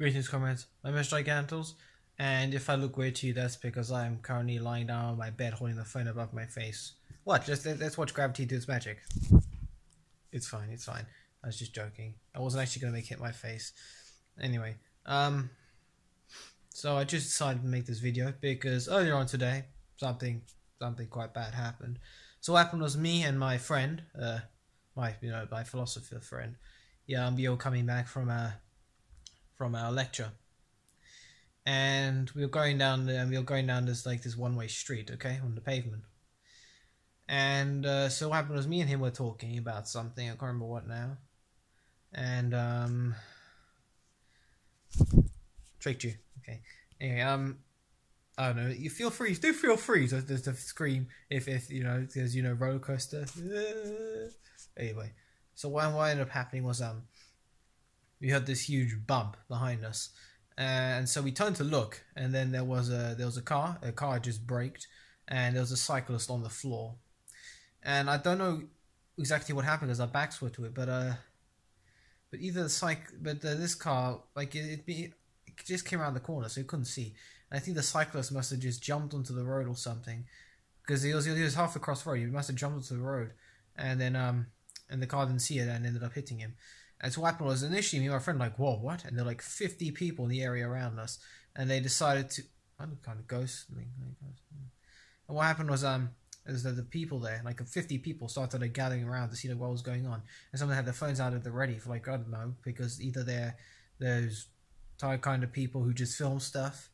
Greetings, comrades. My name is Gigantals, and if I look weird to you, that's because I am currently lying down on my bed holding the phone above my face. What? Let's watch gravity do its magic. It's fine, it's fine. I was just joking. I wasn't actually going to make it hit my face. Anyway, so I just decided to make this video because earlier on today, something quite bad happened. So what happened was me and my friend, my philosopher friend, we were coming back from our lecture, and we were going down this one-way street, okay, on the pavement. And so what happened was me and him were talking about something. I can't remember what now. And tricked you. Okay. Anyway, I don't know. You feel free to scream if you know, because roller coaster. Anyway, so what ended up happening was we had this huge bump behind us, and so we turned to look, and then there was a car just braked, and there was a cyclist on the floor. And I don't know exactly what happened because our backs were to it, but either this car, like it just came around the corner, so you couldn't see. And I think the cyclist must have just jumped onto the road or something, because he was half across the road. He must have jumped onto the road, and then and the car didn't see it and ended up hitting him. And so what happened was, initially me and my friend were like, whoa, what? And there were like 50 people in the area around us, and they decided to, I don't know, kind of ghost. And what happened was is that the people there, like 50 people, started like gathering around to see like what was going on, and some of them had their phones out at the ready for like, I don't know, because either they're those kind of people who just film stuff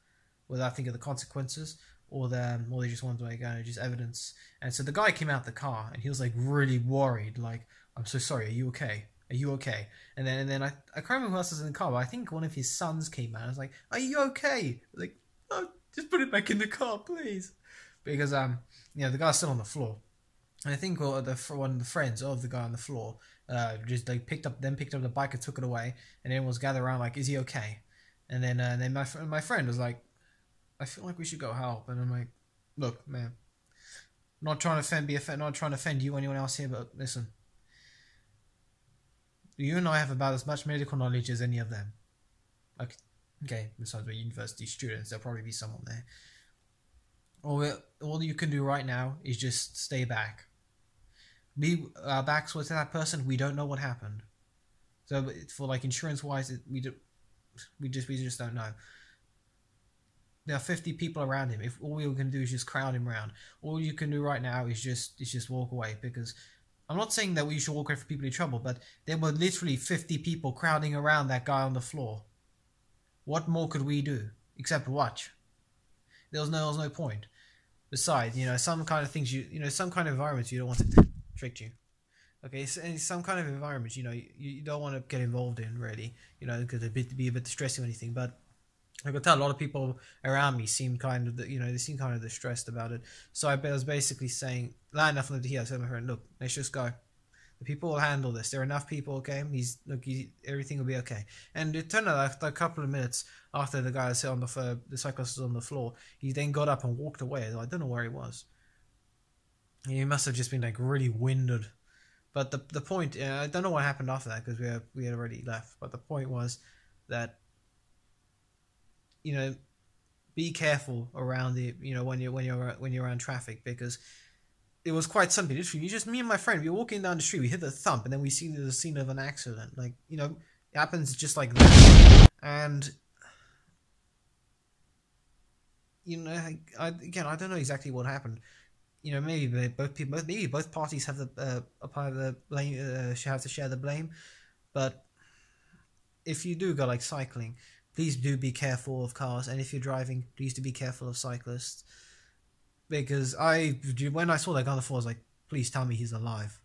without thinking of the consequences, or they just want to like just evidence. And so the guy came out the car and he was like really worried, like, I'm so sorry, are you okay? Are you okay? And then I can't remember who else was in the car, but I think one of his sons came out. I was like, are you okay? Like, oh, just put it back in the car, please. Because the guy's still on the floor. And I think one of the friends of the guy on the floor just like picked up the bike and took it away, and everyone was gathered around like, is he okay? And then my friend was like, I feel like we should go help. And I'm like, look, man, not trying to offend you or anyone else here, but listen, you and I have about as much medical knowledge as any of them. Okay, besides we're university students, there'll probably be someone there. All you can do right now is just stay back. Be backs with that person. We don't know what happened. So for like insurance wise, we just don't know. There are 50 people around him. If all we can do is just crowd him around, all you can do right now is just walk away. Because I'm not saying that we should walk away from people in trouble, but there were literally 50 people crowding around that guy on the floor. What more could we do except watch? There was no point. Besides, some kind of things some kind of environments you don't want to trick you. Okay, so some kind of environments you don't want to get involved in, really. Because it'd be a bit distressing or anything. But I could tell a lot of people around me seemed kind of they seemed kind of distressed about it. So I was basically saying, loud enough for them to hear. I said to my friend, look, let's just go. The people will handle this. There are enough people, okay? Everything will be okay. And it turned out after a couple of minutes after the guy on the cyclist was on the floor, he then got up and walked away. I don't know where he was. He must have just been like really winded. But the point, I don't know what happened after that because we had already left. But the point was that be careful around when you're around traffic, because it was quite something. Literally, me and my friend, we were walking down the street, we hit the thump, and then we see the scene of an accident. Like, it happens just like that. And I don't know exactly what happened. Maybe both parties have a part of the blame, have to share the blame. But if you do go like cycling, please do be careful of cars, and if you're driving, please do be careful of cyclists. Because when I saw that guy on the floor, I was like, please tell me he's alive.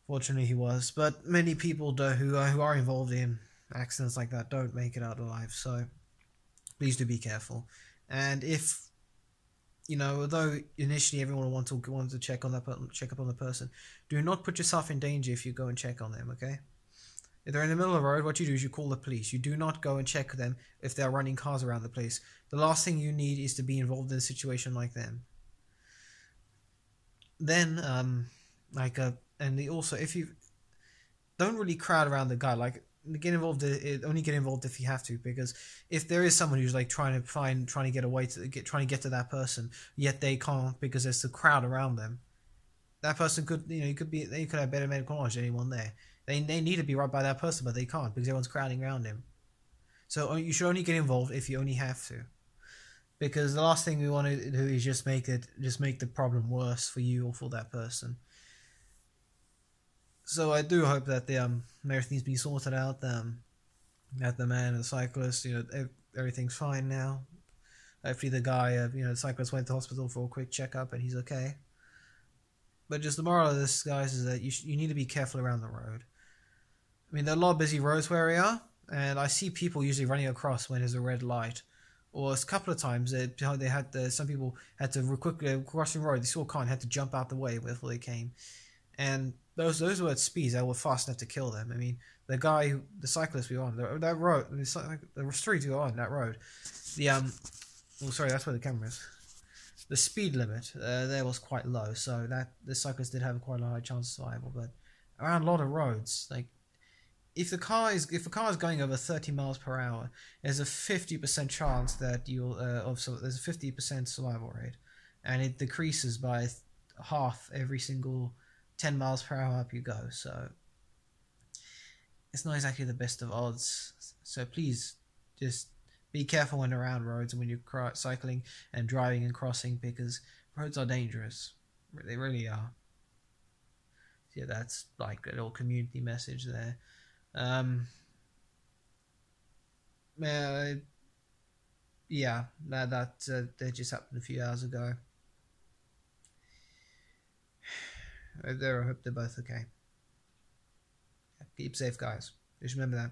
Fortunately, he was. But many people who are involved in accidents like that don't make it out alive. So please do be careful. And if although initially everyone wanted to check up on the person, do not put yourself in danger if you go and check on them. Okay. If they're in the middle of the road, what you do is you call the police. You do not go and check them if they're running cars around the place. The last thing you need is to be involved in a situation like them. Then, also, if you don't really crowd around the guy, like, get involved. Only get involved if you have to, because if there is someone who's like trying to get away trying to get to that person, yet they can't because there's a crowd around them. That person could, they could have better medical knowledge than anyone there. They need to be right by that person, but they can't because everyone's crowding around him. So you should only get involved if you only have to, because the last thing we want to do is just make the problem worse for you or for that person. So I do hope that everything's been sorted out. That the man and the cyclist, everything's fine now. Hopefully the guy, the cyclist went to hospital for a quick checkup and he's okay. But just the moral of this, guys, is that you need to be careful around the road. I mean, there are a lot of busy roads where we are, and I see people usually running across when there's a red light. Or a couple of times some people had to quickly cross the road. They saw a car and had to jump out the way before they came. And those were at speeds that were fast enough to kill them. I mean, the cyclist we were on, that road, the street we were on, that road, sorry, that's where the camera is. The speed limit there was quite low, so that the cyclist did have quite a high chance of survival. But around a lot of roads, like if the car is going over 30 miles per hour, there's a 50% chance that there's a 50% survival rate, and it decreases by half every single 10 miles per hour up you go. So it's not exactly the best of odds. So please just be careful when around roads and when you're cycling and driving and crossing, because roads are dangerous. They really are. Yeah, that's like a little community message there. That just happened a few hours ago. I hope they're both okay. Keep safe, guys. Just remember that.